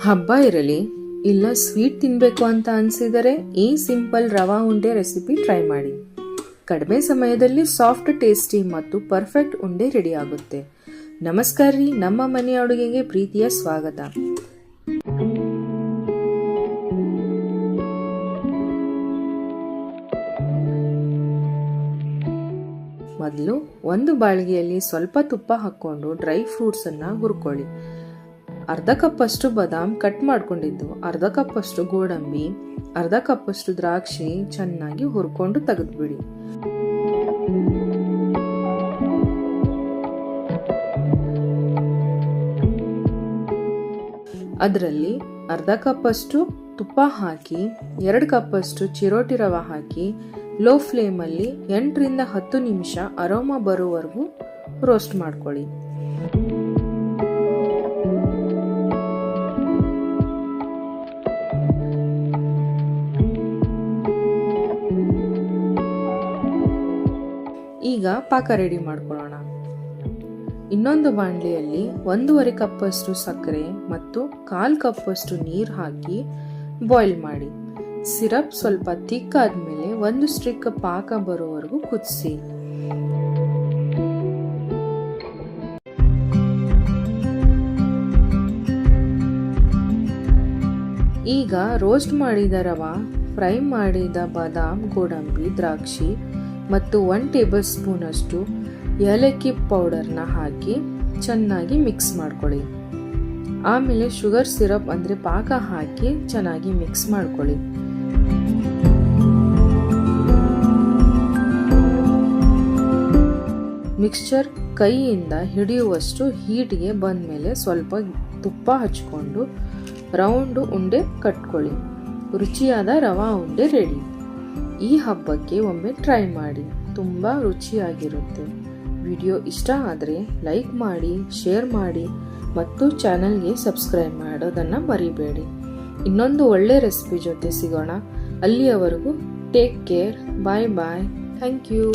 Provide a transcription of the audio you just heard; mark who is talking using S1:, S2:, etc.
S1: ಹಬ್ಬ ಇರಲಿ ಇಲ್ಲ ಸ್ವೀಟ್ ತಿನ್ನಬೇಕು ಅಂತ ಅನಿಸಿದರೆ ಈ ಸಿಂಪಲ್ ರವಾ ಉಂಡೆ ರೆಸಿಪಿ ಟ್ರೈ ಮಾಡಿ. ಕಡಿಮೆ ಸಮಯದಲ್ಲಿ ಸಾಫ್ಟ್, ಟೇಸ್ಟಿ ಮತ್ತು ಪರ್ಫೆಕ್ಟ್ ಉಂಡೆ ರೆಡಿ ಆಗುತ್ತೆ. ನಮಸ್ಕಾರ ರೀ, ನಮ್ಮ ಮನೆ ಅಡುಗೆಗೆ ಪ್ರೀತಿಯ ಸ್ವಾಗತ. ಮೊದಲು ಒಂದು ಬಾಳಿಗೆಯಲ್ಲಿ ಸ್ವಲ್ಪ ತುಪ್ಪ ಹಾಕ್ಕೊಂಡು ಡ್ರೈ ಫ್ರೂಟ್ಸನ್ನು ಹುರ್ಕೊಳ್ಳಿ. ಅರ್ಧ ಕಪ್ಪಷ್ಟು ಬಾದಾಮ್ ಕಟ್ ಮಾಡ್ಕೊಂಡಿದ್ದು, ಅರ್ಧ ಕಪ್ಪಷ್ಟು ಗೋಡಂಬಿ, ಅರ್ಧ ಕಪ್ಪಷ್ಟು ದ್ರಾಕ್ಷಿ ಚೆನ್ನಾಗಿ ಹುರ್ಕೊಂಡು ತೆಗೆದುಬಿಡಿ. ಅದರಲ್ಲಿ ಅರ್ಧ ಕಪ್ಪಷ್ಟು ತುಪ್ಪ ಹಾಕಿ 2 ಕಪ್ಪಷ್ಟು ಚಿರೋಟಿ ರವೆ ಹಾಕಿ ಲೋ ಫ್ಲೇಮಲ್ಲಿ 8 ರಿಂದ 10 ನಿಮಿಷ ಅರೋಮಾ ಬರುವವರೆಗೂ ರೋಸ್ಟ್ ಮಾಡ್ಕೊಳ್ಳಿ. ಈಗ ಪಾಕ ರೆಡಿ ಮಾಡ್ಕೊಳ್ಳೋಣ. ಇನ್ನೊಂದು ಬಾಣಲಿಯಲ್ಲಿ 1.5 ಕಪ್ಪಷ್ಟು ಸಕ್ಕರೆ ಮತ್ತು 1/4 ಕಪ್ಪಷ್ಟು ನೀರು ಹಾಕಿ ಬಾಯ್ಲ್ ಮಾಡಿ. ಸಿರಪ್ ಸ್ವಲ್ಪ ಥಿಕ್ ಆದ್ಮೇಲೆ 1 ಸ್ಟಿಕ್ ಪಾಕ ಬರೋವರೆಗೂ ಕುದಿಸಿ. ಈಗ ರೋಸ್ಟ್ ಮಾಡಿದ ರವಾ, ಫ್ರೈ ಮಾಡಿದ ಬಾದಾಮ್, ಗೋಡಂಬಿ, ದ್ರಾಕ್ಷಿ ಮತ್ತು 1 ಟೇಬಲ್ ಸ್ಪೂನ್ ಅಷ್ಟು ಏಲಕ್ಕಿ ಪೌಡರ್ನ ಹಾಕಿ ಚೆನ್ನಾಗಿ ಮಿಕ್ಸ್ ಮಾಡ್ಕೊಳ್ಳಿ. ಆಮೇಲೆ ಶುಗರ್ ಸಿರಪ್ ಅಂದರೆ ಪಾಕ ಹಾಕಿ ಚೆನ್ನಾಗಿ ಮಿಕ್ಸ್ ಮಾಡ್ಕೊಳ್ಳಿ. ಮಿಕ್ಸ್ಚರ್ ಕೈಯಿಂದ ಹಿಡಿಯುವಷ್ಟು ಹೀಟ್ಗೆ ಬಂದಮೇಲೆ ಸ್ವಲ್ಪ ತುಪ್ಪ ಹಚ್ಕೊಂಡು ರೌಂಡ್ ಉಂಡೆ ಕಟ್ಕೊಳ್ಳಿ. ರುಚಿಯಾದ ರವಾ ಉಂಡೆ ರೆಡಿ. ಈ ಹಬ್ಬಕ್ಕೆ ಒಮ್ಮೆ ಟ್ರೈ ಮಾಡಿ, ತುಂಬ ರುಚಿಯಾಗಿರುತ್ತೆ. ವಿಡಿಯೋ ಇಷ್ಟ ಆದರೆ ಲೈಕ್ ಮಾಡಿ, ಶೇರ್ ಮಾಡಿ ಮತ್ತು ಚಾನಲ್ಗೆ ಸಬ್ಸ್ಕ್ರೈಬ್ ಮಾಡೋದನ್ನು ಮರಿಬೇಡಿ. ಇನ್ನೊಂದು ಒಳ್ಳೆ ರೆಸಿಪಿ ಜೊತೆ ಸಿಗೋಣ. ಅಲ್ಲಿಯವರೆಗೂ take care. Bye bye. Thank you.